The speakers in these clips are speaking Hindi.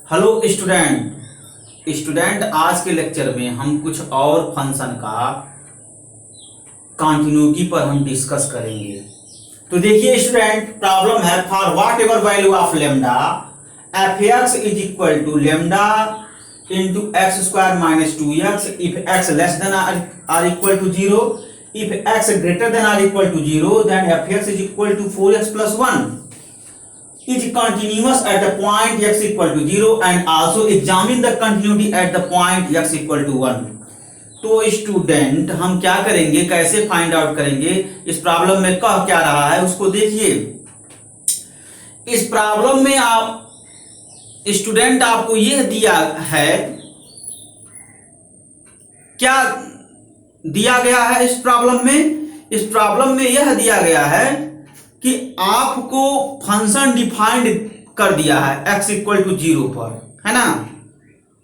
हेलो स्टूडेंट आज के लेक्चर में हम कुछ और फंक्शन का कॉन्टिन्यूटी पर हम डिस्कस करेंगे। तो देखिए स्टूडेंट, प्रॉब्लम है for whatever value of lambda f x is equal to lambda into x square minus 2x if x less than or equal to 0, if x greater than or equal to 0 then f x is equal to 4x plus 1 is continuous at the point x equal to 0 and also examine the continuity at the point x equal to 1। तो स्टूडेंट हम क्या करेंगे, कैसे फाइंड आउट करेंगे, इस प्रॉब्लम में कह क्या रहा है उसको देखिए। इस प्रॉब्लम में आप स्टूडेंट आपको यह दिया है, क्या दिया गया है इस प्रॉब्लम में? इस प्रॉब्लम में यह दिया गया है कि आपको फंक्शन डिफाइंड कर दिया है x इक्वल टू 0 पर, है ना,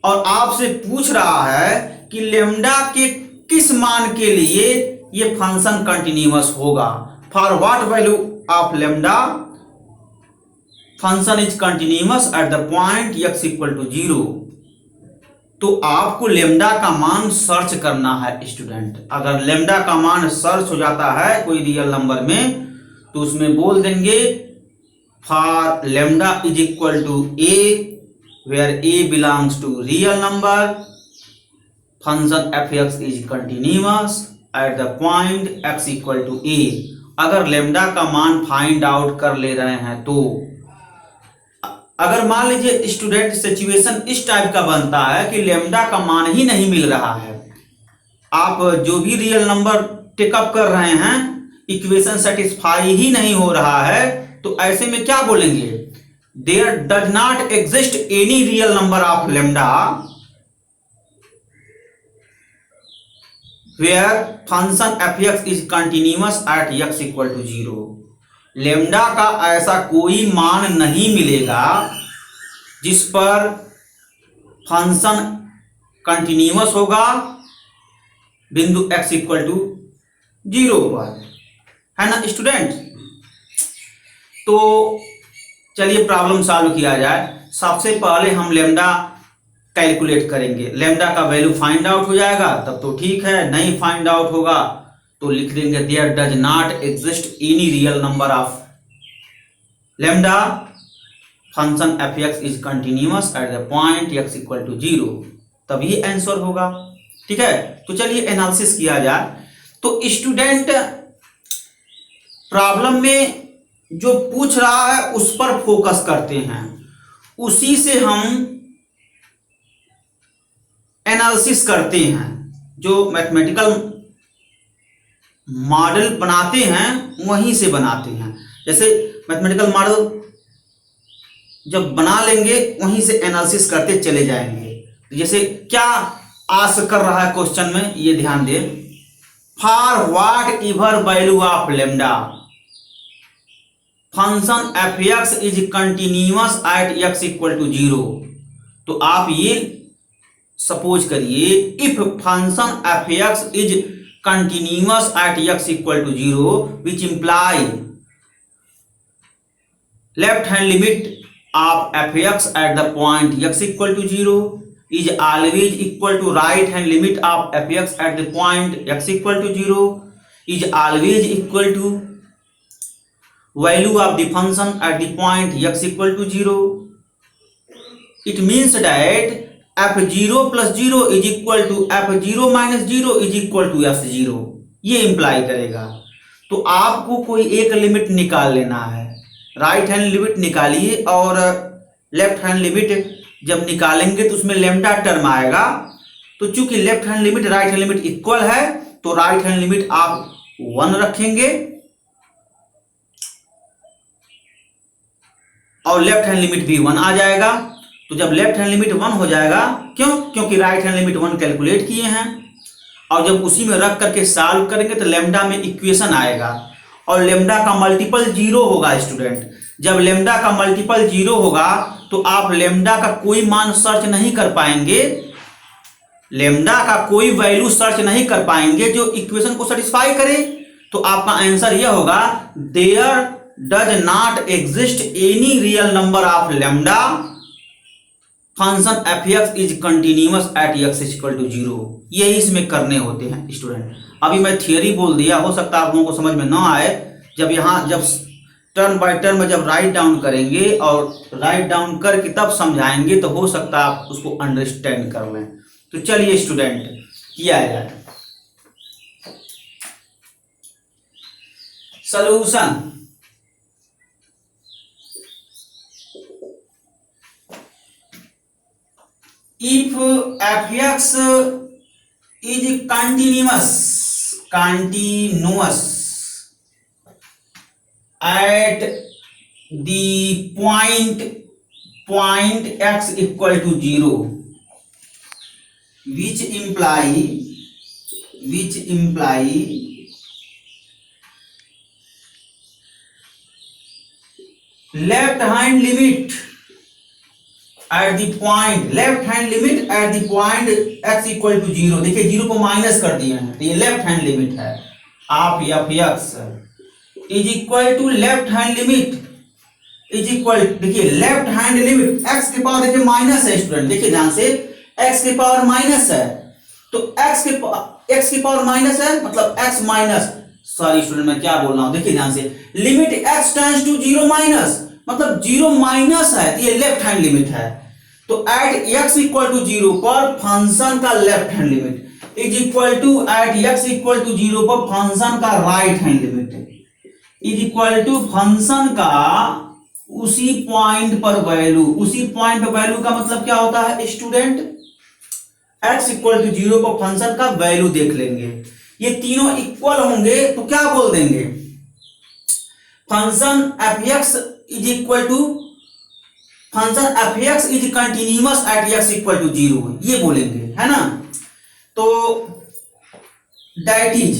और आपसे पूछ रहा है कि लेमडा के किस मान के लिए ये फंक्शन कंटिन्यूअस होगा। For what value of lambda function is continuous at the point x equal to 0। तो आपको लेमडा का मान सर्च करना है स्टूडेंट। अगर लेमडा का मान सर्च हो जाता है कोई रियल नंबर में तो उसमें बोल देंगे for lambda is equal to a where a belongs to real number function f x is continuous at the point x equal to a। अगर लेमडा का मान फाइंड आउट कर ले रहे हैं तो अगर मान लीजिए स्टूडेंट सिचुएशन इस टाइप का बनता है कि लेमडा का मान ही नहीं मिल रहा है, आप जो भी रियल नंबर टेकअप कर रहे हैं इक्वेशन सेटिस्फाई ही नहीं हो रहा है, तो ऐसे में क्या बोलेंगे, there does not exist any real number of lambda where function f x is continuous at x equal to 0। लेमडा का ऐसा कोई मान नहीं मिलेगा जिस पर फंक्शन कंटिन्यूअस होगा बिंदु x इक्वल टू 0 पर, है ना स्टूडेंट। तो चलिए प्रॉब्लम सॉल्व किया जाए। सबसे पहले हम लेमडा कैलकुलेट करेंगे, लेमडा का वैल्यू फाइंड आउट हो जाएगा तब तो ठीक है, नहीं फाइंड आउट होगा तो लिख देंगे there does not exist any real number of lambda function f x is continuous at the point x equal to 0, तभी आंसर होगा। ठीक है, तो चलिए एनालिसिस किया जाए। तो स्टूडेंट प्रॉब्लम में जो पूछ रहा है उस पर फोकस करते हैं, उसी से हम एनालिसिस करते हैं। जो मैथमेटिकल मॉडल बनाते हैं वहीं से बनाते हैं। जैसे मैथमेटिकल मॉडल जब बना लेंगे वहीं से एनालिसिस करते चले जाएंगे। जैसे क्या आश कर रहा है क्वेश्चन में, ये ध्यान दें, for whatever value of lambda function f x is continuous at x equal to 0। तो आप ये सपोज करिए if function f x is continuous at x equal to 0 which imply left hand limit of f x at the point x equal to 0 is always equal to right hand limit of fx at the point x equal to 0 is always equal to value of the function at the point x equal to 0। It means that f0 plus 0 is equal to f0 minus 0 is equal to f0, ये इम्प्लाई करेगा। तो आपको कोई एक लिमिट निकाल लेना है, राइट हैंड लिमिट निकालिए और लेफ्ट हैंड लिमिट जब निकालेंगे तो उसमें लेमडा टर्म आएगा। तो चूंकि left hand limit right hand limit equal है तो राइट हैंड लिमिट आप 1 रखेंगे और लेफ्ट हैंड लिमिट भी 1 आ जाएगा। तो जब लेफ्ट हैंड लिमिट 1 हो जाएगा, क्योंकि राइट हैंड लिमिट 1 कैलकुलेट किए हैं, और जब उसी में रख करके सॉल्व करेंगे तो लेमडा में इक्वेशन आएगा और लेमडा का मल्टीपल 0 होगा स्टूडेंट। जब लेमडा का मल्टीपल 0 होगा तो आप लेमडा का कोई मान सर्च नहीं कर पाएंगे, लेमडा का कोई वैल्यू सर्च नहीं कर पाएंगे जो इक्वेशन को सेटिस्फाई करे। तो आपका आंसर यह होगा there does not exist any real number of lambda function f x is continuous at x equal to zero. यही इसमें करने होते हैं स्टूडेंट। अभी मैं थियरी बोल दिया, हो सकता है आप लोगों को समझ में ना आए। जब टर्न बाय टर्न में जब राइट डाउन करेंगे और राइट डाउन करके तब समझाएंगे तो हो सकता है आप उसको अंडरस्टैंड कर लें। तो चलिए स्टूडेंट किया जाए solution. If F x is continuous at the point x equal to 0, which imply left hand limit at the point x equal to 0। देखिए 0 को माइनस कर दिया है तो ये लेफ्ट हैंड लिमिट है। आप f x is equal to left hand limit is equal, देखिए लेफ्ट हैंड लिमिट x के पावर देखिए माइनस है स्टूडेंट, देखिए ध्यान से x के पावर माइनस है तो x की पावर माइनस है मतलब x माइनस, सॉरी स्टूडेंट मैं क्या बोल रहा हूं, देखिए ध्यान से limit x tends to 0 minus मतलब 0 माइनस है तो ये लेफ्ट हैंड लिमिट है। तो एट x इक्वल टू 0 पर फंक्शन का left hand limit is equal to at x equal to 0 पर फंक्शन का right hand limit is equal to function का उसी पॉइंट पर वैल्यू। उसी पॉइंट पर वैल्यू का मतलब क्या होता है स्टूडेंट, x इक्वल टू 0 पर फंक्शन का वैल्यू देख लेंगे, ये तीनों इक्वल होंगे तो क्या बोल देंगे, function f x is equal to function f x is continuous at x equal to 0, ये बोलेंगे है ना। तो दैट इज,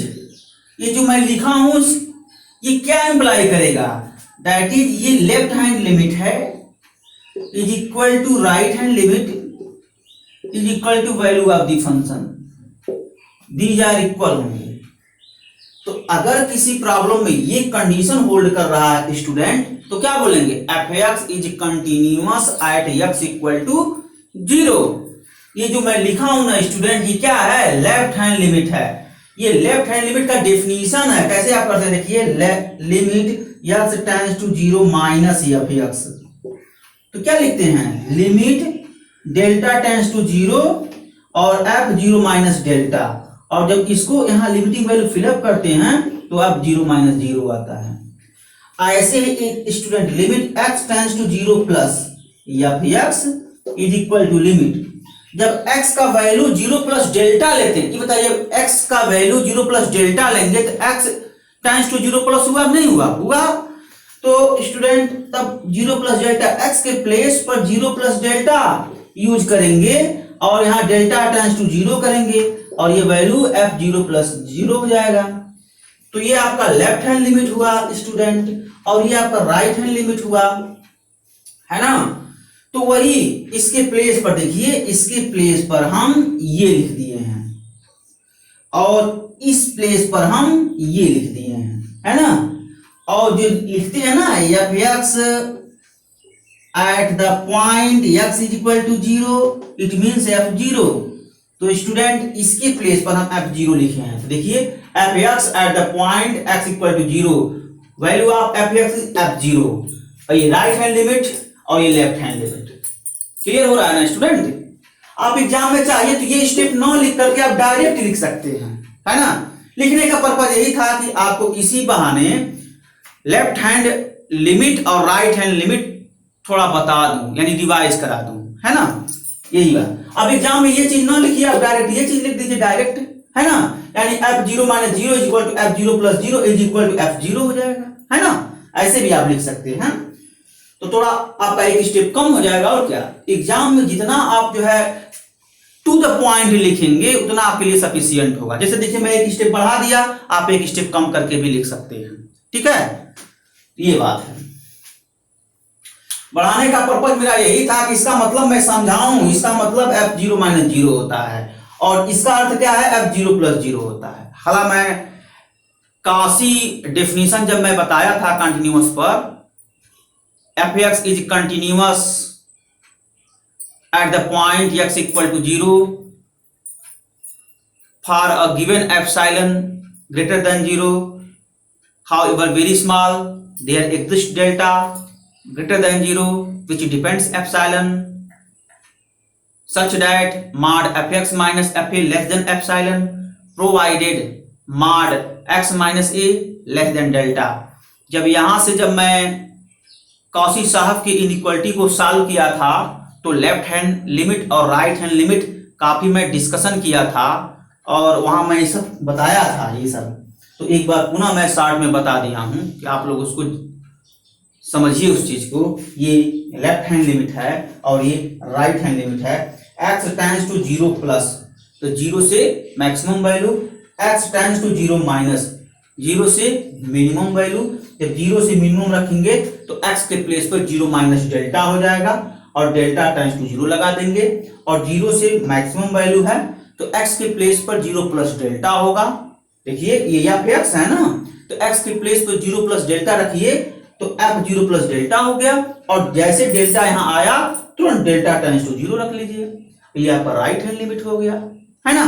ये जो मैं लिखा हूं ये क्या इंप्लाई करेगा, दैट इज ये लेफ्ट हैंड लिमिट है is equal to right hand limit is equal to value of the function, these are equal होंगे। तो अगर किसी प्रॉब्लम में ये कंडीशन होल्ड कर रहा है स्टूडेंट तो क्या बोलेंगे, f x is continuous at x equal to 0। ये जो मैं लिखा हूं ना स्टूडेंट ये क्या है, लेफ्ट हैंड लिमिट है। ये लेफ्ट हैंड लिमिट का डेफिनेशन है, कैसे आप करते हैं देखिए, limit x tends to 0 minus f x, तो क्या लिखते हैं लिमिट डेल्टा टेंड्स टू 0 और एफ 0 माइनस डेल्टा, और जब इसको यहां लिमिटिंग वैल्यू फिलअप करते हैं तो आप 0 माइनस 0 आता है। ऐसे ही student limit x tends to 0 plus f x is equal to limit, जब x का वैल्यू 0 प्लस डेल्टा लेते हैं, ये बताइए x का वैल्यू 0 प्लस डेल्टा लेंगे तो x टेंड्स टू 0 प्लस हुआ नहीं हुआ, तो स्टूडेंट तब 0 प्लस डेल्टा x के प्लेस पर 0 प्लस डेल्टा यूज करेंगे और यहाँ डेल्टा टेंड्स टू 0 करेंगे और ये वैल्यू f 0 प्लस 0 हो जाएगा। तो ये आपका लेफ्ट हैंड लिमिट हुआ स्टूडेंट और ये आपका राइट हैंड लिमिट हुआ, है ना। तो वही इसके प्लेस पर देखिए, इसके प्लेस पर हम ये लिख दिए हैं और इस प्लेस पर हम ये लिख दिए हैं, है ना। और जो लिखते हैं ना f x at the point x is equal to 0 it means f0, तो स्टूडेंट इसके प्लेस पर हम f0 लिखे हैं। तो देखिए f x at the point x equal to 0, value of f x is f0, और ये राइट हैंड लिमिट और ये लेफ्ट हैंड लिमिट। क्लियर हो रहा है ना स्टूडेंट। आप एग्जाम में चाहिए तो ये स्टेप न लिख करके आप डायरेक्ट लिख सकते हैं, है ना। लिखने का पर्पज यही था कि आपको इसी बहाने लेफ्ट हैंड लिमिट और राइट हैंड लिमिट थोड़ा बता दूं, यानी रिवाइज करा दूं, है ना, यही बात। अब एग्जाम में ये चीज ना लिखिए, आप डायरेक्ट ये चीज लिख दीजिए डायरेक्ट, है ना, यानी f0 minus 0 is equal to f0 plus 0 is equal to f0 हो जाएगा, है ना। ऐसे भी आप लिख सकते हैं, तो थोड़ा आपका एक स्टेप कम हो जाएगा। और क्या, एग्जाम में जितना आप जो है टू द पॉइंट लिखेंगे उतना आपके लिए सफिशियंट होगा। जैसे देखिए मैं एक स्टेप बढ़ा दिया, आप एक स्टेप कम करके भी लिख सकते हैं, ठीक है। ये बात है, बढ़ाने का पर्पज मेरा यही था कि इसका मतलब मैं समझाऊं, इसका मतलब f0 माइनस 0 होता है और इसका अर्थ क्या है, f0 प्लस 0 होता है। हालांकि मैं काशी डेफिनेशन जब मैं बताया था कंटिन्यूअस पर, F x is continuous at the point x equal to 0 for a given epsilon greater than 0, however very small, there exists delta greater than 0 which depends epsilon such that mod fx minus fa less than epsilon provided mod x minus a less than delta। जब यहां से जब मैं कॉची साहब की इनइक्वालिटी को सॉल्व किया था तो लेफ्ट हैंड लिमिट और राइट हैंड लिमिट काफी मैं डिस्कशन किया था और वहां मैंने सब बताया था ये सब। तो एक बार पुनः मैं शॉर्ट में बता दिया हूं कि आप लोग उसको समझिए उस चीज को। ये लेफ्ट हैंड लिमिट है और ये राइट हैंड लिमिट है। x टेंड्स टू 0 प्लस, तो 0 से maximum value, x tends to 0 minus, 0 से मिनिमम वैल्यू। जब 0 से मिनिमम रखेंगे तो x के प्लेस पर 0 माइनस डेल्टा हो जाएगा और डेल्टा टेंड्स टू 0 लगा देंगे। और 0 से मैक्सिमम वैल्यू है तो x के प्लेस पर 0 प्लस डेल्टा होगा। देखिए ये यहाँ पे x है ना, तो x के प्लेस पर 0 प्लस डेल्टा रखिए तो f 0 प्लस डेल्टा हो गया। और जैसे डेल्टा यहाँ आया तुरंत डेल्टा टेंड्स टू 0 रख लीजिए, ये आपका राइट हैंड लिमिट हो गया, है ना।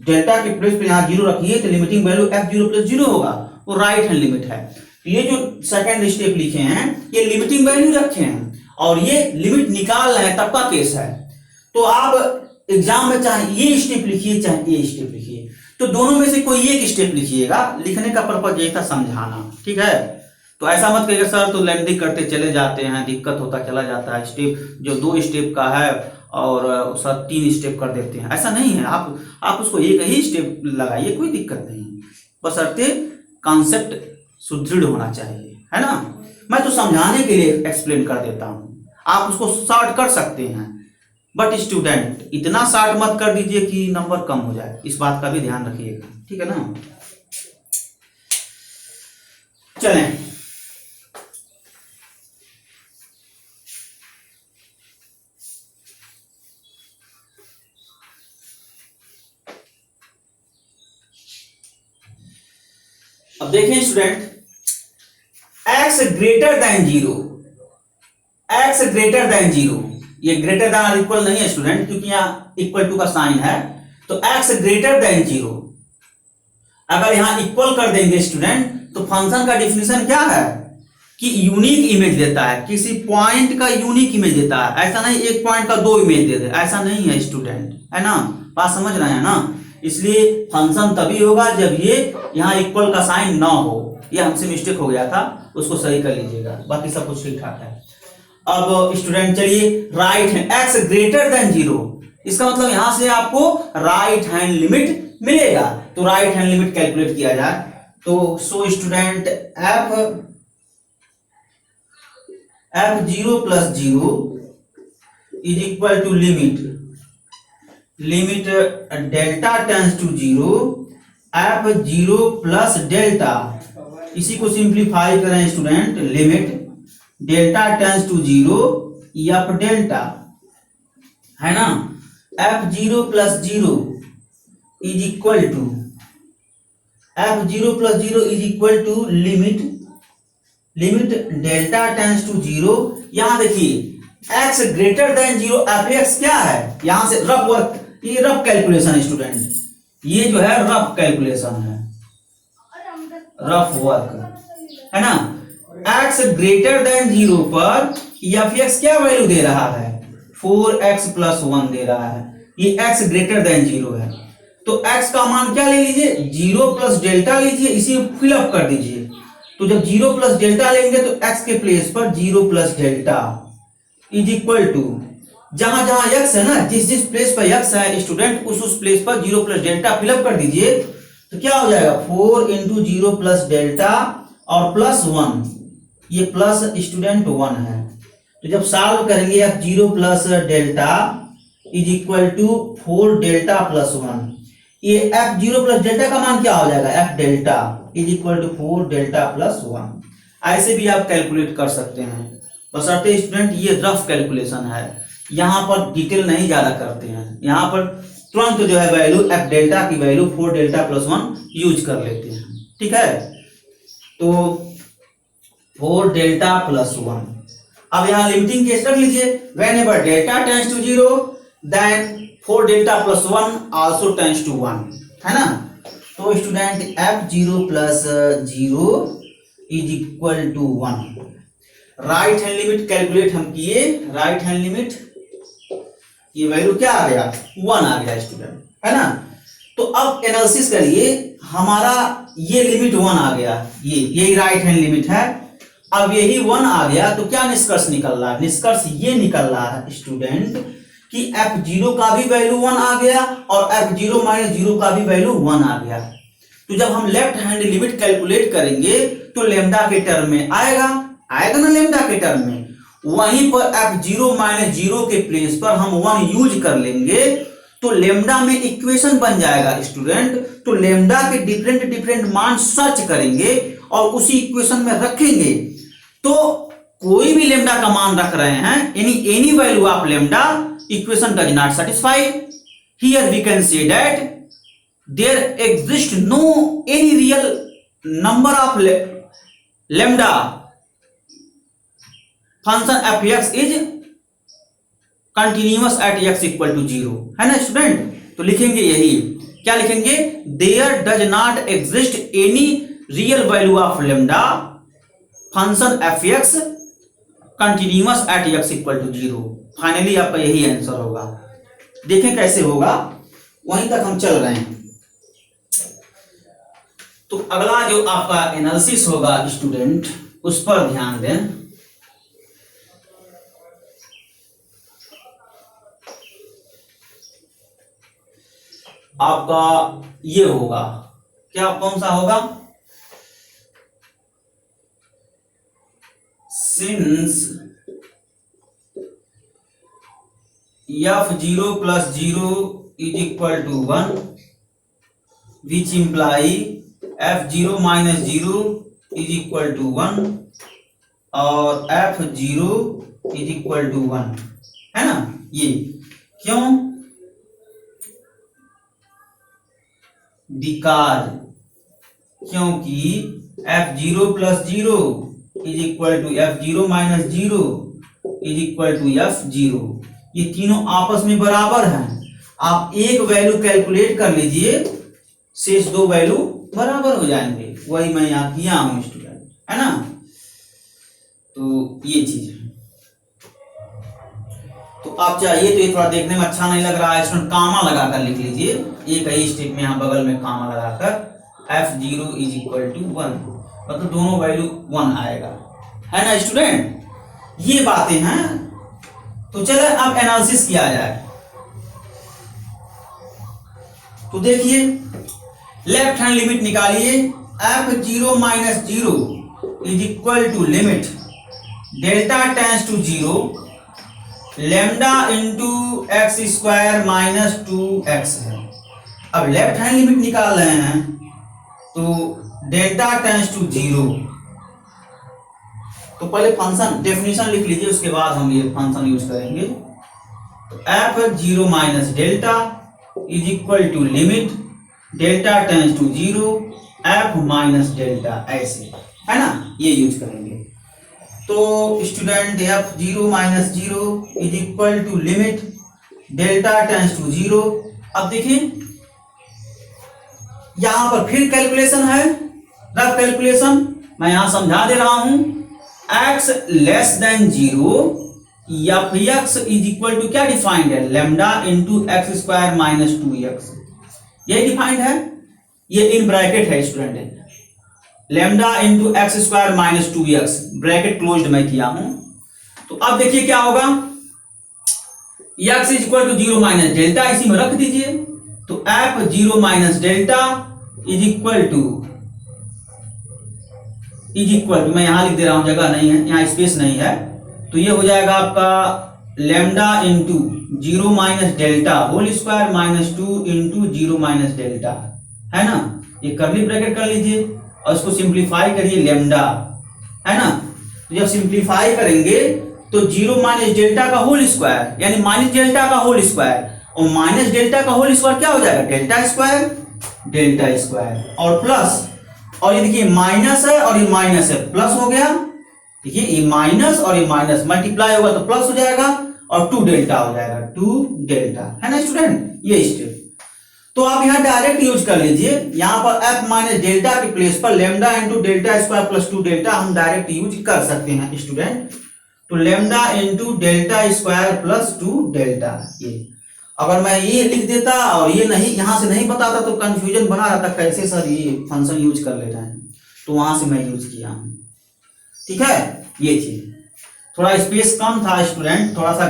डेल्टा के प्लेस पे यहाँ 0 रखिए तो लिमिटिंग वैल्यू f 0 प्लस 0 होगा, वो राइट हैंड लिमिट है। ये जो सेकंड स्टेप लिखे हैं ये लिमिटिंग वैल्यू रखे हैं और ये लिमिट निकाल रहे हैं तब का केस है। तो आप एग्जाम में चाहे ये स्टेप लिखिए चाहे ये स्टेप लिखिए, तो दोनों में से कोई एक स्टेप लिखिएगा। लिखने का पर्पज यही था समझाना, ठीक है। तो ऐसा मत कहिएगा सर तो लेंथी करते चले जाते हैं, दिक्कत होता चला जाता है, स्टेप जो 2 स्टेप का है और सर 3 स्टेप कर देते हैं, ऐसा नहीं है। आप उसको एक ही स्टेप लगाइए, कोई दिक्कत नहीं, बशर्ते कॉन्सेप्ट सुदृढ़ होना चाहिए, है ना। मैं तो समझाने के लिए एक्सप्लेन कर देता हूं, आप उसको शॉर्ट कर सकते हैं, बट स्टूडेंट इतना शॉर्ट मत कर दीजिए कि नंबर कम हो जाए, इस बात का भी ध्यान रखिएगा, ठीक है ना। चलें, अब देखें student, x greater than 0, x greater than 0, ये ग्रेटर देन और इक्वल नहीं है स्टूडेंट, क्योंकि यहाँ इक्वल टू का साइन है। तो x ग्रेटर देन 0 अगर यहां इक्वल कर देंगे स्टूडेंट तो फंक्शन का डिफिनेशन क्या है कि यूनिक इमेज देता है, किसी पॉइंट का यूनिक इमेज देता है। ऐसा नहीं एक पॉइंट का 2 इमेज दे दे, ऐसा नहीं है स्टूडेंट, है ना। बात समझ रहे हैं ना। इसलिए फंक्शन तभी होगा जब ये यहाँ इक्वल का साइन ना हो। ये हमसे मिस्टेक हो गया था, उसको सही कर लीजिएगा, बाकी सब कुछ ठीक ठाक है। अब स्टूडेंट चलिए, right hand x greater than 0, इसका मतलब यहां से आपको राइट हैंड लिमिट मिलेगा। तो राइट हैंड लिमिट कैलकुलेट किया जाए तो so student f 0 plus 0 is equal to limit delta tends to 0 f 0 plus delta. इसी को सिंप्लीफाई करें student, limit delta tends to 0 f delta, है ना। f 0 plus 0 is equal to f 0 plus 0 is equal to limit delta tends to 0। यहां देखिए x ग्रेटर देन 0 f(x) क्या है, यहां से रफ वर्क, ये रफ कैलकुलेशन है स्टूडेंट, ये जो है रफ कैलकुलेशन है, रफ वर्क, है ना। x ग्रेटर देन 0 पर f(x) क्या वैल्यू दे रहा है, 4x प्लस 1 दे रहा है, ये x ग्रेटर देन 0 है। तो x का मान क्या ले लीजिए, 0 प्लस डेल्टा लीजिए, इसी फिलअप कर दीजिए। तो जब 0 प्लस डेल्टा लेंगे तो x के प्लेस पर 0 plus delta is equal to, जहां जहां x है ना, जिस प्लेस पर x है स्टूडेंट उस प्लेस पर 0 प्लस डेल्टा फिलअप कर दीजिए। तो क्या हो जाएगा, 4 इंटू 0 प्लस डेल्टा और प्लस 1, ये प्लस स्टूडेंट 1 है। तो जब सॉल्व करेंगे f 0 plus delta is equal to 4 delta plus 1, ये f 0 प्लस डेल्टा का मान क्या हो जाएगा, f delta is equal to 4 delta plus 1। ऐसे भी आप कैलकुलेट कर सकते हैं, बशर्ते स्टूडेंट ये रफ कैलकुलेशन है, यहाँ पर डिटेल नहीं ज्यादा करते हैं, यहाँ पर तुरंत जो है वैल्यू f डेल्टा की वैल्यू 4 डेल्टा प्लस 1 यूज कर लेते हैं, ठीक है। तो 4 डेल्टा प्लस 1 अब यहाँ लिमिटिंग केस रख लीजिए, whenever delta tends to zero then for delta plus one also tends to one, है ना। तो student f zero plus zero is equal to one. Right hand limit calculate हम किए, राइट हैंड लिमिट ये वैल्यू क्या आ गया, वन आ गया स्टूडेंट, है ना। तो अब एनालिसिस करिए, हमारा ये लिमिट वन आ गया, यही राइट हैंड लिमिट है। अब यही वन आ गया तो क्या निष्कर्ष निकल रहा है, निष्कर्ष ये निकल रहा है स्टूडेंट कि एफ जीरो का भी वैल्यू वन आ गया और एफ जीरो माइनस जीरो का भी वैल्यू वन आ गया। तो जब हम लेफ्ट हैंड लिमिट कैलकुलेट करेंगे तो लेमडा के टर्म में आएगा ना, लेमडा के टर्म में। वहीं पर एफ जीरो माइनस जीरो के प्लेस पर हम वन यूज कर लेंगे तो लेमडा में इक्वेशन बन जाएगा स्टूडेंट। तो लेमडा के डिफरेंट डिफरेंट मान सर्च करेंगे और उसी इक्वेशन में रखेंगे। तो कोई भी लेमडा का मान रख रहे हैं, any value of lambda, equation does not satisfy. Here we can say that there exists no any real number of lambda function f(x) is continuous at x equal to 0, है ना स्टूडेंट। तो लिखेंगे यही, क्या लिखेंगे, there does not exist any real value of lambda function f(x) continuous at x equal to 0। Finally आपका यही आंसर होगा। देखें कैसे होगा, वहीं तक हम चल रहे हैं। तो अगला जो आपका एनालिसिस होगा स्टूडेंट, उस पर ध्यान दें। आपका ये होगा, क्या कौन सा होगा, since F zero plus zero is equal to one which imply F zero minus zero is equal to one और F zero is equal to one, है ना। ये क्यों, बिकॉज क्योंकि F zero plus zero is equal to F zero minus zero is equal to F zero. ये तीनों आपस में बराबर हैं। आप एक वैल्यू कैलकुलेट कर लीजिए, शेष दो वैल्यू बराबर हो जाएंगे। वही मैं यहाँ किया हूं स्टूडेंट, है ना। तो ये चीज है। तो आप चाहिए तो ये थोड़ा देखने में अच्छा नहीं लग रहा है स्टूडेंट, कामा लगाकर लिख लीजिए, एक ही स्टेप में यहाँ बगल में कामा लगाकर f zero is equal to one, मतलब दोनों वैल्यू वन आएगा, है ना स्टूडेंट। ये बातें हैं। तो चलो अब एनालिसिस किया जाए। तो देखिए, लेफ्ट हैंड लिमिट निकालिए, f zero minus zero is equal to limit delta tends to zero lambda into x square minus 2x है। अब लेफ्ट हैंड लिमिट निकाल रहे हैं तो डेल्टा टेंड्स टू जीरो, तो पहले फंक्शन डेफिनेशन लिख लीजिए, उसके बाद हम ये फंक्शन यूज करेंगे। तो f zero minus delta is equal to limit delta tends to zero f minus delta, ऐसे, है ना, ये यूज करेंगे। तो student f zero minus zero is equal to limit delta tends to zero. अब देखिए यहां पर फिर कैलकुलेशन है, रफ कैलकुलेशन मैं यहां समझा दे रहा हूं। x less than zero f x is equal to क्या डिफाइंड है, lambda into x square minus 2x, यही डिफाइंड है। ये इन ब्रैकेट है student, lambda into x square minus 2x, bracket closed मैं किया हूं। तो अब देखिए क्या होगा, x is equal to zero minus delta, इसी में रख दीजिए। तो f zero minus delta is equal to मैं यहां लिख दे रहा हूं, जगह नहीं है यहां, स्पेस नहीं है। तो ये हो जाएगा आपका lambda into zero minus delta whole square minus 2 into zero minus delta, है ना। ये कर्ली ब्रैकेट कर लीजिए और इसको सिंप्लीफाई करिए, लेमडा, है ना। तो जब सिंप्लीफाई करेंगे तो जीरो माइनस डेल्टा का होल स्क्वायर यानी माइनस डेल्टा का होल स्क्वायर, और माइनस डेल्टा का होल स्क्वायर क्या हो जाएगा, डेल्टा स्क्वायर और प्लस, और ये देखिए माइनस है और ये माइनस है, प्लस हो गया देखिए ये माइनस और ये माइनस मल्टीप्लाई होगा तो प्लस हो जाएगा और 2 डेल्टा हो जाएगा, 2 डेल्टा, है ना स्टूडेंट। ये स्टेप तो आप यहाँ डायरेक्ट यूज कर लीजिए, यहाँ पर f माइनस डेल्टा के प्लेस पर lambda into delta square plus 2 delta हम डायरेक्ट यूज कर सकते हैं स्टूडेंट। तो lambda into delta square plus 2 delta, ये अगर मैं ये लिख देता और ये नहीं यहां से नहीं बताता तो कंफ्यूजन बना रहता कैसे सर ये फंक्शन यूज कर लेना है, तो वहां से मैं यूज किया हूं, ठीक है। ये चीज थोड़ा स्पेस कम था स्टूडेंट, थोड़ा सा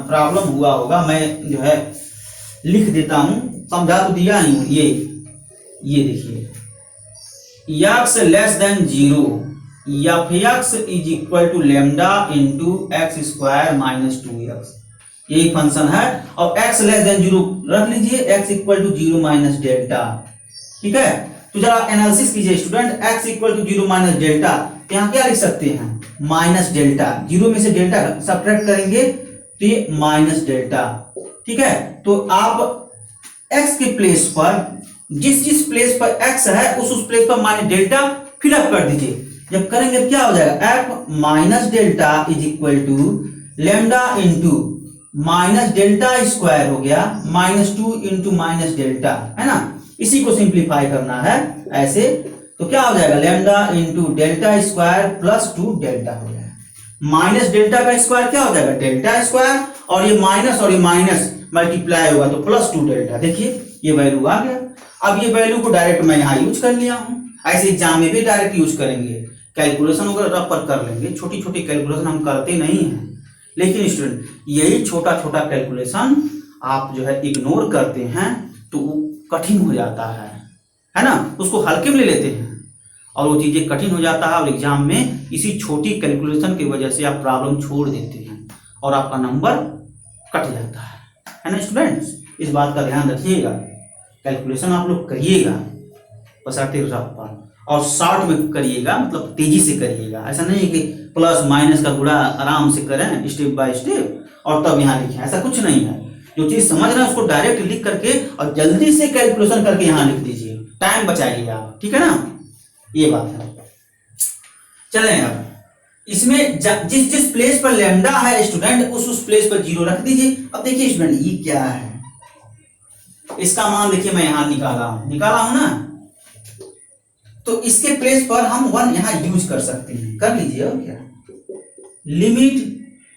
प्रॉब्लम हुआ होगा, मैं जो है लिख देता हूं, समझा तो दिया ही हूं। ये देखिए x less than 0 f x is equal to lambda into x square minus 2x, यही फंक्शन है। और x लेस देन 0 रख लीजिए, x equal to 0 minus delta, ठीक है। तो जरा एनालिसिस कीजिए student, x equal to 0 minus delta, तो यहाँ क्या लिख सकते हैं माइनस डेल्टा, 0 में से डेल्टा सब्ट्रैक्ट करेंगे तो ये माइनस डेल्टा, ठीक है। तो आप x के प्लेस पर जिस प्लेस पर x है उस प्लेस पर माइनस डेल्टा फिलअप कर दीजिए। जब करेंगे तो क्या हो जाएगा, f minus delta is equal to lambda into minus delta square हो गया माइनस 2 इंटू माइनस डेल्टा, है ना। इसी को सिंप्लीफाई करना है ऐसे, तो क्या हो जाएगा lambda into delta square plus 2 delta हो जाएगा। माइनस डेल्टा का स्क्वायर क्या हो जाएगा डेल्टा स्क्वायर, और ये माइनस मल्टीप्लाई होगा तो प्लस 2 डेल्टा। देखिए ये वैल्यू आ गया। अब ये वैल्यू को डायरेक्ट मैं यहाँ यूज कर लिया हूँ, ऐसे एग्जाम में भी डायरेक्ट यूज करेंगे, कैलकुलेशन वगैरह रफ पर कर लेंगे, छोटी छोटी कैलकुलेशन हम करते नहीं हैं। लेकिन स्टूडेंट यही छोटा छोटा कैलकुलेशन आप जो है इग्नोर करते हैं तो कठिन हो जाता है ना, उसको हल्के में ले लेते हैं और वो चीजें कठिन हो जाता है, और एग्जाम में इसी छोटी कैलकुलेशन की वजह से आप प्रॉब्लम छोड़ देते हैं और आपका नंबर कट जाता है ना स्टूडेंट्स। इस बात का ध्यान रखिएगा, कैलकुलेशन आप लोग करिएगा बशर्ते रफ पर, और शॉर्ट में करिएगा, मतलब तेजी से करिएगा। ऐसा नहीं है कि प्लस माइनस का गुणा आराम से करें स्टेप बाय स्टेप और तब यहाँ लिखें, ऐसा कुछ नहीं है। जो चीज समझ रहे हैं उसको डायरेक्ट लिख करके और जल्दी से कैलकुलेशन करके यहाँ लिख दीजिए, टाइम बचाइए आप, ठीक है ना, ये बात है। चलें अब इसमें जिस प्लेस पर लेमडा है स्टूडेंट उस प्लेस पर 0 रख दीजिए। अब देखिए स्टूडेंट ये क्या है, इसका मान देखिए मैं यहां निकाला हूं ना, तो इसके प्लेस पर हम 1 यहां यूज कर सकते हैं, कर लीजिए। और क्या limit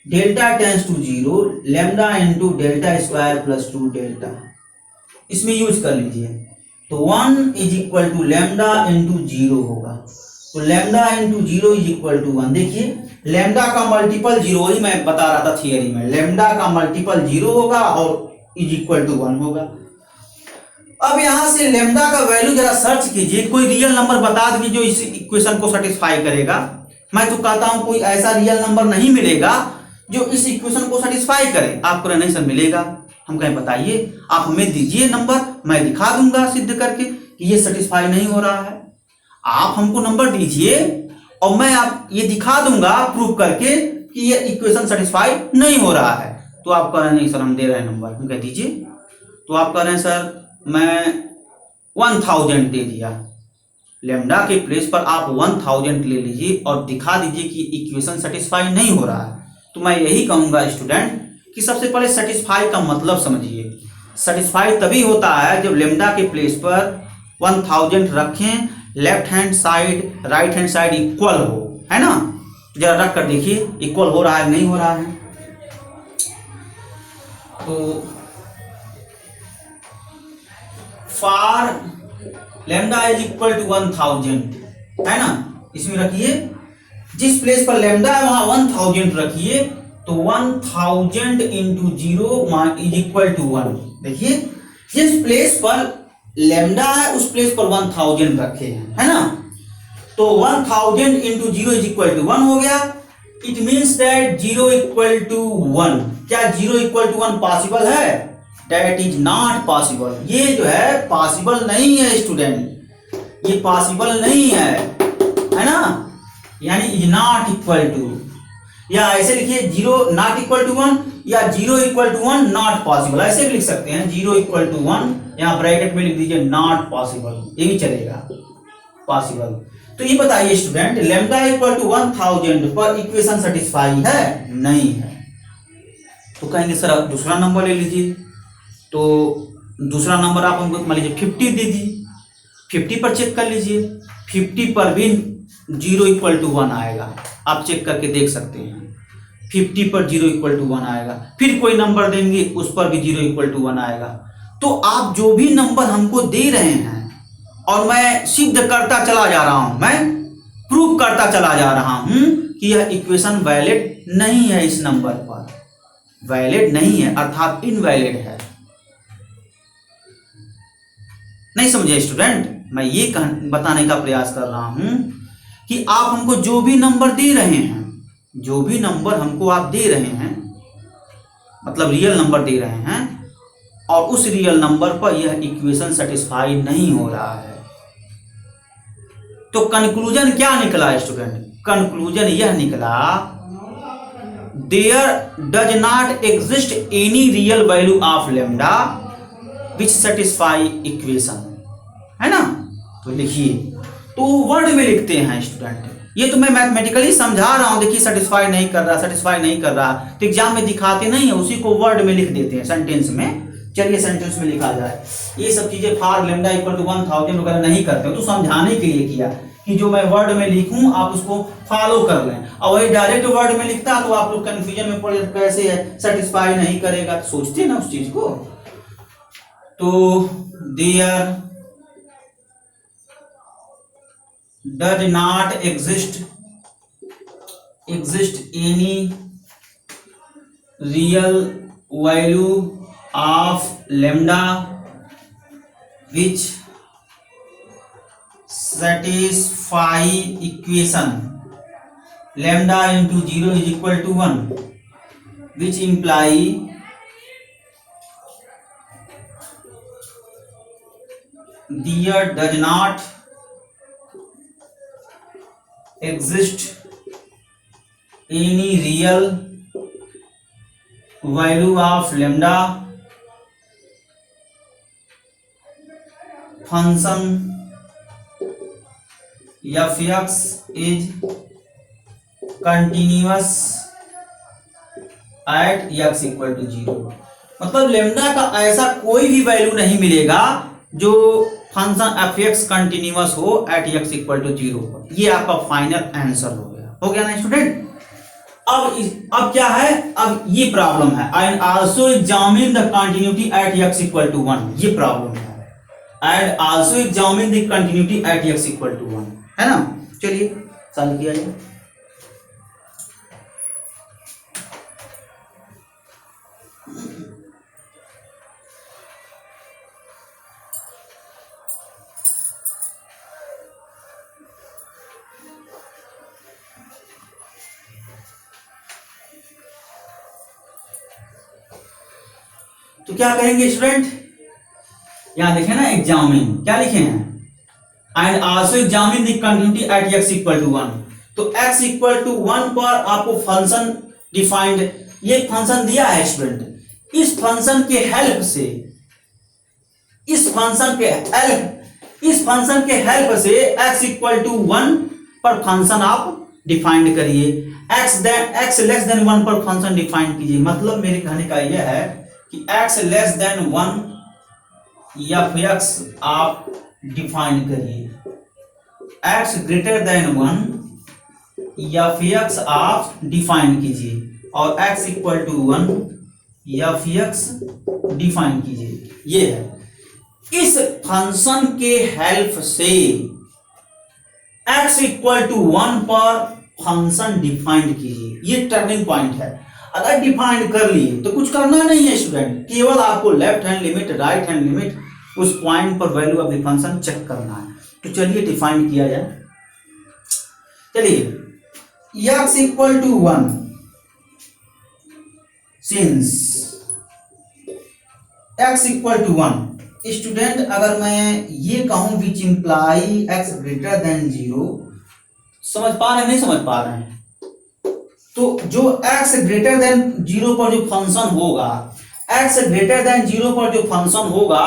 delta tends to 0 lambda into delta square plus 2 delta, इसमें यूज कर लीजिए। तो 1 is equal to lambda into 0 होगा, तो lambda into 0 is equal to 1। देखिए लेमडा का मल्टीपल 0, वही मैं बता रहा था थियरी में, लेमडा का मल्टीपल 0 होगा और इज इक्वल टू 1 होगा। अब यहां से लेमडा का वैल्यू जरा सर्च कीजिए, कोई रियल नंबर बता दीजिए जो इस इक्वेशन को सेटिस्फाई करेगा। मैं तो कहता हूं कोई ऐसा रियल नंबर नहीं मिलेगा जो इस इक्वेशन को सेटिस्फाई करे। आपको नहीं सर मिलेगा, हम कहें बताइए, आप हमें दीजिए नंबर, मैं दिखा दूंगा सिद्ध करके कि ये सेटिस्फाई नहीं हो रहा है। आप हमको नंबर दीजिए और मैं आप ये दिखा दूंगा प्रूव करके कि ये इक्वेशन सेटिस्फाई नहीं हो रहा है। तो आप कह रहे हैं नहीं सर हम दे रहे हैं नंबर, हम कह दीजिए। तो आप कह रहे हैं सर मैं 1000 दे दिया, लेमडा के प्लेस पर आप 1000 ले लीजिए और दिखा दीजिए कि इक्वेशन सेटिस्फाई नहीं हो रहा है। तो मैं यही कहूंगा स्टूडेंट कि सबसे पहले सेटिस्फाई का मतलब समझिए। सेटिस्फाई तभी होता है जब लेमडा के प्लेस पर 1000 रखें, left hand side right hand side equal हो, है ना। जरा रख कर देखिए इक्वल हो रहा है नहीं हो रहा है। तो for lambda is equal to 1000, है ना, इसमें रखिए जिस प्लेस पर लेमडा है वहां 1000 रखिए, तो 1000 इंटू 0 इज इक्वल टू 1। देखिए जिस प्लेस पर लेमडा है उस प्लेस पर 1000 रखे हैं, है ना। तो 1000 इंटू 0 इज इक्वल टू 1 हो गया। It means that 0 equal to 1। क्या 0 इक्वल टू 1 पॉसिबल है? That is not possible. ये जो है पॉसिबल नहीं है स्टूडेंट, ये पॉसिबल नहीं है ना, यानी इज नॉट इक्वल टू, या ऐसे लिखिए 0 नॉट इक्वल टू 1 या 0 इक्वल टू 1 नॉट पॉसिबल, ऐसे भी लिख सकते हैं। 0 इक्वल टू 1 यहाँ ब्रैकेट में लिख दीजिए नॉट पॉसिबल, ये भी चलेगा, पॉसिबल। तो ये बताइए स्टूडेंट, लेमडा इक्वल टू 1000 पर इक्वेशन सेटिस्फाई है? नहीं है। तो कहेंगे सर आप दूसरा नंबर ले लीजिए। तो दूसरा नंबर आप हमको मान लीजिए 50 दे दी, 50 पर चेक कर लीजिए, 50 पर भी 0 इक्वल टू 1 आएगा। आप चेक करके देख सकते हैं, 50 पर 0 इक्वल टू 1 आएगा। फिर कोई नंबर देंगे उस पर भी 0 इक्वल टू 1 आएगा। तो आप जो भी नंबर हमको दे रहे हैं और मैं सिद्ध करता चला जा रहा हूं, मैं प्रूव करता चला जा रहा हूं कि यह इक्वेशन वैलिड नहीं है, इस नंबर पर वैलिड नहीं है, अर्थात इनवैलिड है। नहीं समझे स्टूडेंट? मैं ये बताने का प्रयास कर रहा हूं कि आप हमको जो भी नंबर दे रहे हैं, जो भी नंबर हमको आप दे रहे हैं, मतलब रियल नंबर दे रहे हैं, और उस रियल नंबर पर यह इक्वेशन सेटिस्फाई नहीं हो रहा है। तो कंक्लूजन क्या निकला स्टूडेंट? कंक्लूजन यह निकला, there does not exist any real value of lambda which satisfy equation, है ना? तो लिखिए, तो वर्ड में लिखते हैं स्टूडेंट। ये तो मैं मैथमेटिकली समझा रहा हूं, देखिए सेटिस्फाई नहीं कर रहा, सेटिस्फाई नहीं कर रहा, तो एग्जाम में दिखाते नहीं है, उसी को वर्ड में लिख देते हैं सेंटेंस में। चलिए सेंटेंस में लिखा जाए। ये सब चीजें फॉर लेमडा इक्वल टू 1000 वगैरह नहीं करते, तो समझाने के लिए किया कि जो मैं वर्ड में लिखूं आप उसको फॉलो कर लें। और वही डायरेक्ट वर्ड में लिखता तो आप लोग कंफ्यूजन में पड़े, कैसे है सेटिस्फाई नहीं करेगा, तो सोचते ना उस चीज को। तो there does not exist any real value of lambda which satisfy equation lambda into 0 is equal to 1, which imply there does not exist any real value of lambda function f(x) is continuous at x equal to 0। मतलब लेमडा का ऐसा कोई भी वैल्यू नहीं मिलेगा जो फंक्शन f(x) कंटिन्यूअस हो एट x इक्वल टू 0 पर। ये आपका फाइनल आंसर हो गया ना स्टूडेंट? अब क्या है, अब ये प्रॉब्लम है, and also examine the continuity at x equal to 1। ये प्रॉब्लम है, and also examine the continuity at x equal to 1, है ना? चलिए सॉल्व किया जाए। तो क्या करेंगे स्टूडेंट? यहां देखें ना, एग्जामिन क्या लिखे हैं, and also examine the continuity at x equal to 1। तो x इक्वल टू 1 पर आपको फंक्शन डिफाइंड, ये फंक्शन दिया है स्टूडेंट। इस फंक्शन के हेल्प से, इस फंक्शन के हेल्प से x इक्वल टू 1 पर फंक्शन आप डिफाइंड करिए, x लेस देन 1 पर फंक्शन डिफाइंड कीजिए। मतलब मेरे कहने का यह है कि x लेस देन 1 f(x) आप डिफाइन करिए, x ग्रेटर देन 1 f(x) आप डिफाइन कीजिए, और x equal to 1 f(x) define कीजिए। ये है, इस फंक्शन के हेल्प से x इक्वल टू 1 पर फंक्शन डिफाइन कीजिए। ये टर्निंग पॉइंट है। अगर डिफाइन कर लिए तो कुछ करना नहीं है स्टूडेंट, केवल आपको left hand limit, right hand limit, उस पॉइंट पर value of the function check करना है। तो चलिए डिफाइन किया जाए। चलिए x equal to 1 since x equal to 1, student अगर मैं ये कहूं which imply x greater than 0, समझ पा रहे हैं नहीं समझ पा रहे हैं? तो जो x ग्रेटर देन 0 पर जो फंक्शन होगा, x ग्रेटर देन 0 पर जो फंक्शन होगा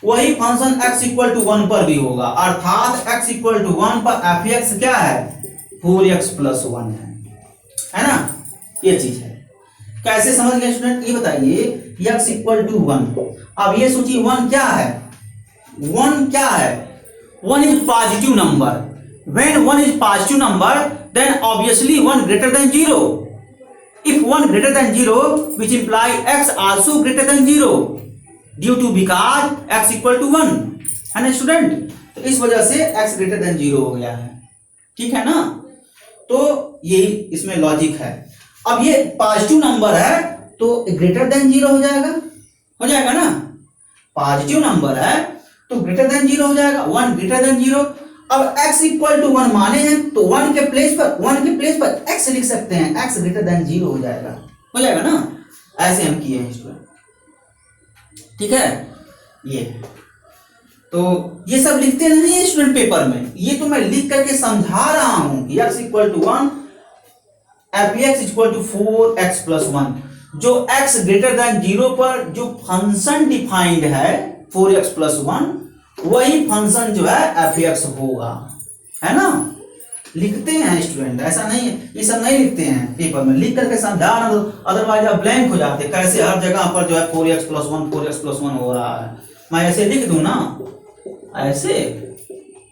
वही फंक्शन x इक्वल टू 1 पर भी होगा, अर्थात x इक्वल टू 1 पर fx क्या है 4x प्लस 1 है ना, ये चीज है। कैसे समझ गए स्टूडेंट, ये बताइए x इक्वल टू 1। अब ये सोचिए 1 क्या है, 1 क्या है, 1 is positive number. When 1 is positive number then obviously 1 greater than 0। If 1 greater than 0 which imply x also greater than 0 due to because x equal to 1 है ना स्टूडेंट। तो इस वजह से x ग्रेटर देन 0 हो गया है, ठीक है ना। तो यही इसमें लॉजिक है। अब ये पॉजिटिव नंबर है तो ग्रेटर देन 0 हो जाएगा ना, पॉजिटिव नंबर है तो ग्रेटर देन 0 हो जाएगा, 1 ग्रेटर देन 0। अब x इक्वल टू 1 माने हैं तो 1 के प्लेस पर x लिख सकते हैं, x ग्रेटर देन 0 हो जाएगा ना। ऐसे हम किए हैं स्टूडेंट, ठीक है। ये तो ये सब लिखते नहीं है स्टूडेंट पेपर में, ये तो मैं लिख करके समझा रहा हूं कि x equal to 1 fx equal to 4x plus 1। जो x ग्रेटर देन 0 पर जो फंक्शन डिफाइंड है 4x प्लस 1 वही फंक्शन जो है fx होगा, है ना। लिखते हैं स्टूडेंट, ऐसा नहीं है ये सब नहीं लिखते हैं पेपर में, लिख करके समझाना, अदरवाइज आप ब्लैंक हो जाते। कैसे हर जगह पर जो है 4x प्लस 1 हो रहा है, मैं ऐसे लिख दूं ना ऐसे,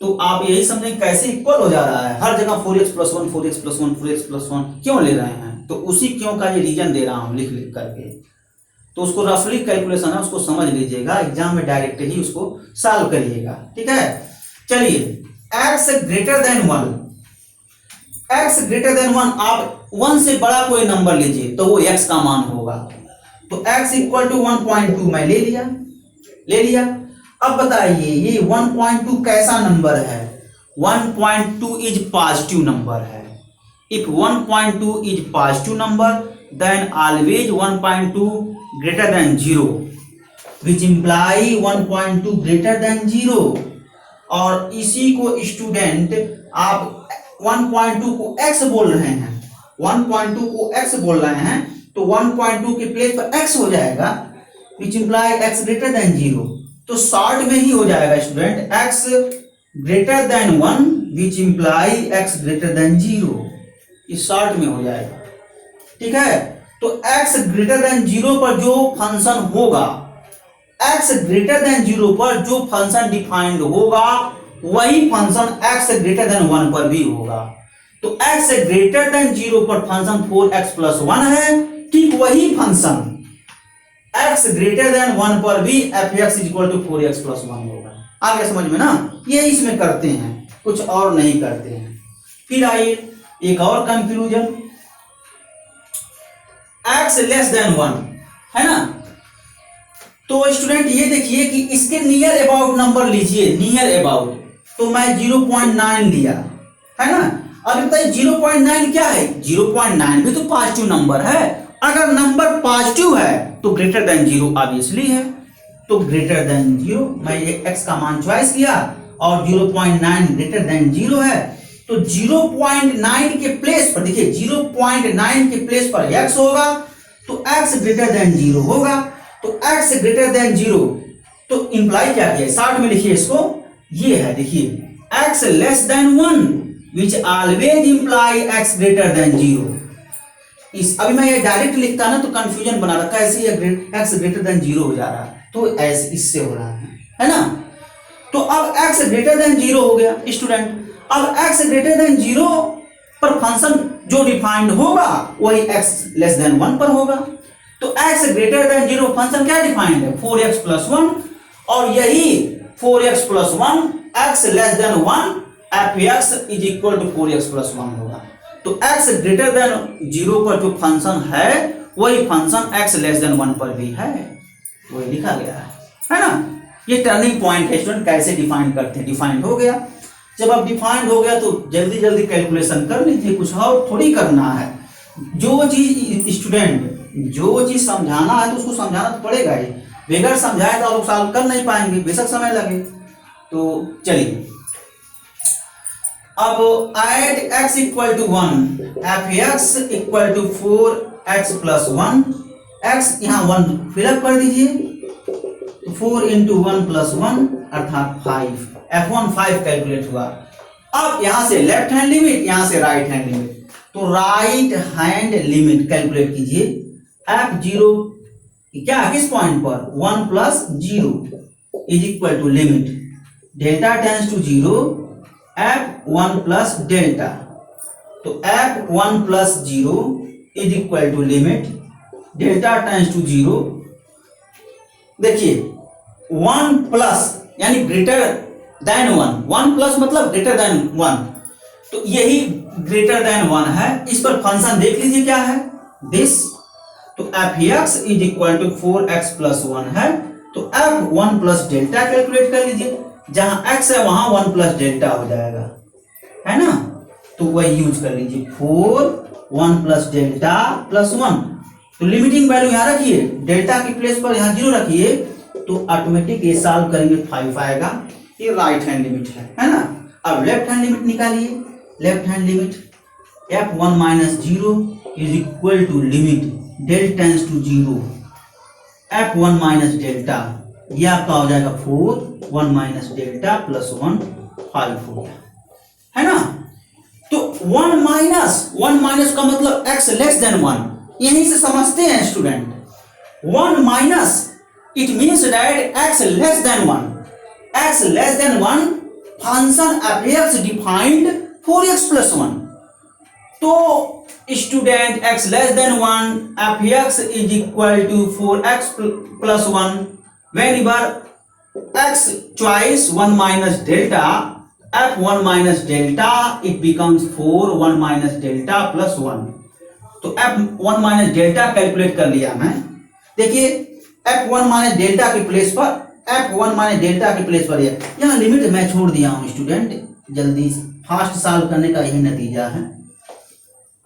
तो आप यही समझें कैसे इक्वल हो जा रहा है हर जगह 4x प्लस 1 क्यों ले रहे हैं। तो उसी क्यों का ये रीजन दे रहा हूं लिख करके। तो उसको रफली कैलकुलेशन है, उसको समझ लीजिएगा, एग्जाम में डायरेक्ट ही उसको सॉल्व करिएगा, ठीक है। चलिए x ग्रेटर देन 1, आप 1 से बड़ा कोई नंबर लीजिए तो वो x का मान होगा। तो x इक्वल टू 1.2 मैं ले लिया। अब बताइए ये 1.2 कैसा नंबर है, 1.2 इज पॉजिटिव नंबर है। If 1.2 is positive number then always 1.2 greater than 0 which imply 1.2 greater than 0। और इसी को स्टूडेंट आप 1.2 को x बोल रहे हैं, 1.2 को x बोल रहे हैं तो 1.2 के प्लेस पर x हो जाएगा विच इंप्लाई x ग्रेटर देन 0। तो शॉर्ट में ही हो जाएगा स्टूडेंट x ग्रेटर देन 1 विच इंप्लाई x ग्रेटर देन 0, इस शॉर्ट में हो जाएगा, ठीक है। तो x ग्रेटर देन 0 पर जो फंक्शन होगा, x ग्रेटर देन 0 पर जो फंक्शन डिफाइंड होगा वही फंक्शन x ग्रेटर देन 1 पर भी होगा। तो x ग्रेटर देन 0 पर फंक्शन 4x प्लस 1 है, ठीक वही फंक्शन x ग्रेटर देन 1 पर भी fx equal to 4x plus 1 होगा। आ गया समझ में ना, ये इसमें करते हैं, कुछ और नहीं करते हैं। फिर आइए एक और कंक्लूजन, x लेस देन 1 है ना। तो स्टूडेंट ये देखिए कि इसके नियर अबाउट नंबर लीजिए, नियर अबाउट, तो मैं 0.9 लिया है ना। अब बताइए 0.9 क्या है, 0.9 भी तो पॉजिटिव नंबर है। अगर नंबर पॉजिटिव है तो ग्रेटर देन 0 ऑब्वियसली है, तो ग्रेटर देन 0 मैं ये x का मान चॉइस किया और 0.9 ग्रेटर देन 0 है। तो 0.9 के प्लेस पर देखिए 0.9 के प्लेस पर x होगा तो x ग्रेटर देन 0 होगा। तो x ग्रेटर देन 0 तो इंप्लाई क्या किया, शॉर्ट में लिखिए इसको, ये है देखिए x less than 1 which always imply x greater than 0। इस अभी मैं ये डायरेक्ट लिखता ना तो कंफ्यूजन बना रखा है, ऐसे ये x ग्रेटर देन 0 हो जा रहा है, तो ऐसे इससे हो रहा है ना। तो अब x ग्रेटर देन 0 हो गया स्टूडेंट। अब x ग्रेटर देन 0 पर फंक्शन जो डिफाइंड होगा वही x लेस देन 1 पर होगा। तो x ग्रेटर देन 0 फंक्शन क्या डिफाइंड है 4x प्लस 1, और यही 4x plus 1 x less than 1 fx is equal to 4x plus 1 होगा। तो x ग्रेटर देन 0 पर जो फंक्शन है वही फंक्शन x लेस देन 1 पर भी है, वही लिखा गया है ना। ये टर्निंग पॉइंट है स्टूडेंट, कैसे डिफाइन करते हैं, डिफाइंड हो गया। जब आप डिफाइंड हो गया तो जल्दी जल्दी कैलकुलेशन कर लीजिए, कुछ और थोड़ी करना है। जो चीज स्टूडेंट जो चीज समझाना है तो उसको समझाना तो पड़ेगा ही, बगैर समझाए तो आप सॉल्व कर नहीं पाएंगे, बेशक समय लगे। तो चलिए अब add x equal to 1 fx equal to 4x plus 1, x यहाँ 1 फिलअप कर दीजिए, तो 4 इंटू 1 प्लस 1 अर्थात 5, F1 5 कैलकुलेट हुआ। अब यहां से लेफ्ट हैंड लिमिट, यहां से राइट हैंड लिमिट, तो राइट हैंड लिमिट कैलकुलेट कीजिए। F0 क्या किस पॉइंट पर 1 plus 0 is equal to limit delta tends to 0 F1 plus delta, तो F1 plus 0 is equal to limit delta tends to 0। देखिए 1 प्लस यानी ग्रेटर देन 1, 1 प्लस मतलब ग्रेटर देन 1, तो यही ग्रेटर देन 1 है। इस पर फंक्शन देख लीजिए क्या है दिस, तो fx is equal to 4x plus 1 है, तो F1 प्लस डेल्टा कैलकुलेट कर लीजिए, जहां x है वहां 1 प्लस डेल्टा हो जाएगा, है ना, तो वही यूज कर लीजिए 4 1 प्लस डेल्टा प्लस 1, तो लिमिटिंग वैल्यू यहां रखिए, डेल्टा की प्लेस पर यहां 0 रखिए, तो ऑटोमेटिक ये सॉल्व करेंगे 5 आएगा। ये राइट हैंड लिमिट है ना। अब लेफ्ट हैंड लिमिट निकालिए, left hand limit F1 minus 0 is equal to limit del tends to 0 F1 minus delta, ये आपका हो जाएगा 4 1 माइनस डेल्टा प्लस 1 5 हो गया, है ना। तो 1 माइनस का मतलब x लेस देन 1, यहीं से समझते हैं student. 1 minus it means that x less than 1, x less than 1 function fx defined 4x plus 1, तो student x less than 1 fx is equal to 4x plus 1, whenever x choice 1 minus delta F1 minus delta it becomes 4 1 minus delta plus 1, तो F1 minus delta कैलकुलेट कर लिया मैं। देखिए F1 minus delta की प्लेस पर, F1 minus delta की प्लेस पर यहाँ लिमिट मैं छोड़ दिया हूं स्टूडेंट, जल्दी फास्ट सॉल्व करने का यही नतीजा है।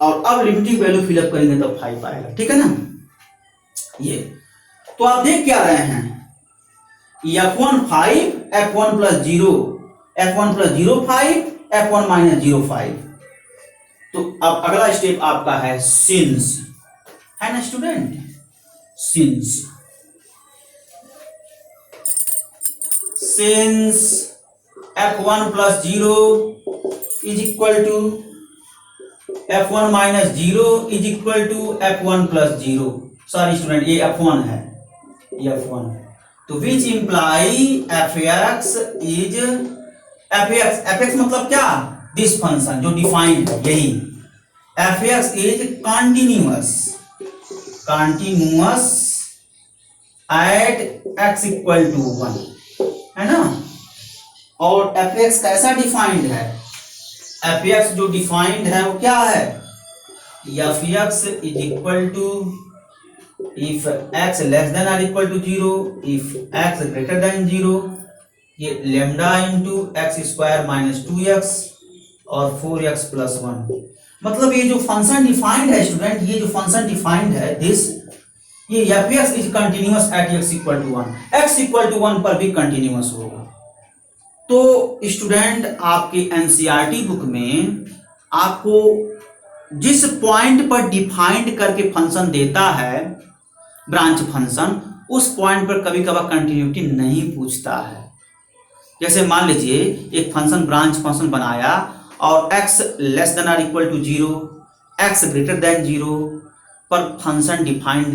और अब लिमिटिंग वैल्यू फिलअप करेंगे तो 5 आएगा, ठीक है ना। ये तो आप देख क्या रहे हैं, F1 5 F1 plus 0 F1 plus 0 5 F1 minus 0 5। तो अब अगला स्टेप आपका है सिंस, है ना student, since F1 plus 0 is equal to F1 minus 0 is equal to F1 plus 0, sorry student ये F1 है, ये F1, तो विच इंप्लाई fx मतलब क्या, दिस फंक्शन जो डिफाइंड है यही, fx is continuous at x equal to 1, है ना। और fx कैसा डिफाइंड है, fx जो डिफाइंड है वो क्या है, fx is equal to if x less than or equal to 0, if x greater than 0, ये lambda into x square minus 2x और 4x प्लस 1, मतलब ये जो फंक्शन डिफाइंड है स्टूडेंट, ये जो फंक्शन डिफाइंड है दिस, ये fx is continuous at x equal to 1, x equal to 1 पर भी कंटिन्यूअस होगा। तो स्टूडेंट आपके एनसीईआरटी बुक में आपको जिस पॉइंट पर डिफाइंड करके फंक्शन देता है ब्रांच फंक्शन, उस पॉइंट पर कभी कभार कंटिन्यूटी नहीं पूछता है। जैसे मान लीजिए एक फंक्शन ब्रांच फंक्शन बनाया और x लेस देन और equal to 0 x greater than 0 पर फंक्शन डिफाइंड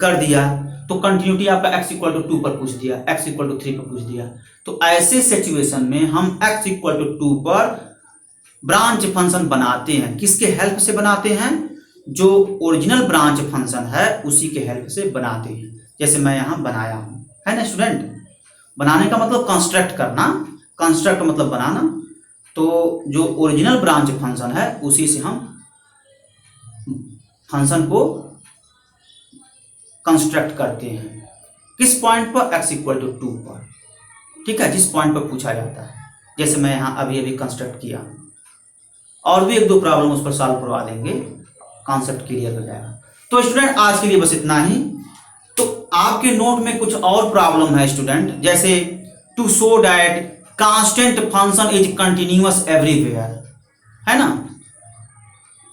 कर दिया, तो कंटिन्यूटी आपका x इक्वल टू 2 पर पूछ दिया, x इक्वल टू 3 पर पूछ दिया, तो ऐसे सिचुएशन में हम x इक्वल टू 2 पर ब्रांच फंक्शन बनाते हैं। किसके हेल्प से बनाते हैं, जो ओरिजिनल ब्रांच फंक्शन है उसी के हेल्प से बनाते हैं, जैसे मैं यहाँ बनाया हूँ, है ना स्टूडेंट। बनाने का मतलब कंस्ट्रक्ट करना, कंस्ट्रक्ट मतलब बनाना, तो जो ओरिजिनल ब्रांच फंक्शन है उसी से हम फंक्शन को कंस्ट्रक्ट करते हैं। किस पॉइंट पर, x इक्वल टू 2 पर, ठीक है, जिस पॉइंट पर पूछा जाता है, जैसे मैं यहाँ अभी अभी कंस्ट्रक्ट किया। और भी एक दो प्रॉब्लम उस पर सॉल्व करवा देंगे, कॉन्सेप्ट क्लियर हो जाएगा। तो स्टूडेंट आज के लिए बस इतना ही। तो आपके नोट में कुछ और प्रॉब्लम है स्टूडेंट, जैसे to show that constant function is continuous everywhere, है ना,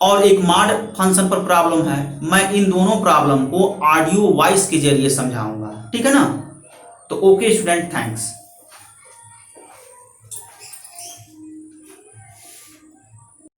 और एक मॉड फंक्शन पर प्रॉब्लम है। मैं इन दोनों प्रॉब्लम को ऑडियो वॉइस के जरिए समझाऊंगा, ठीक है ना। तो ओके स्टूडेंट, थैंक्स।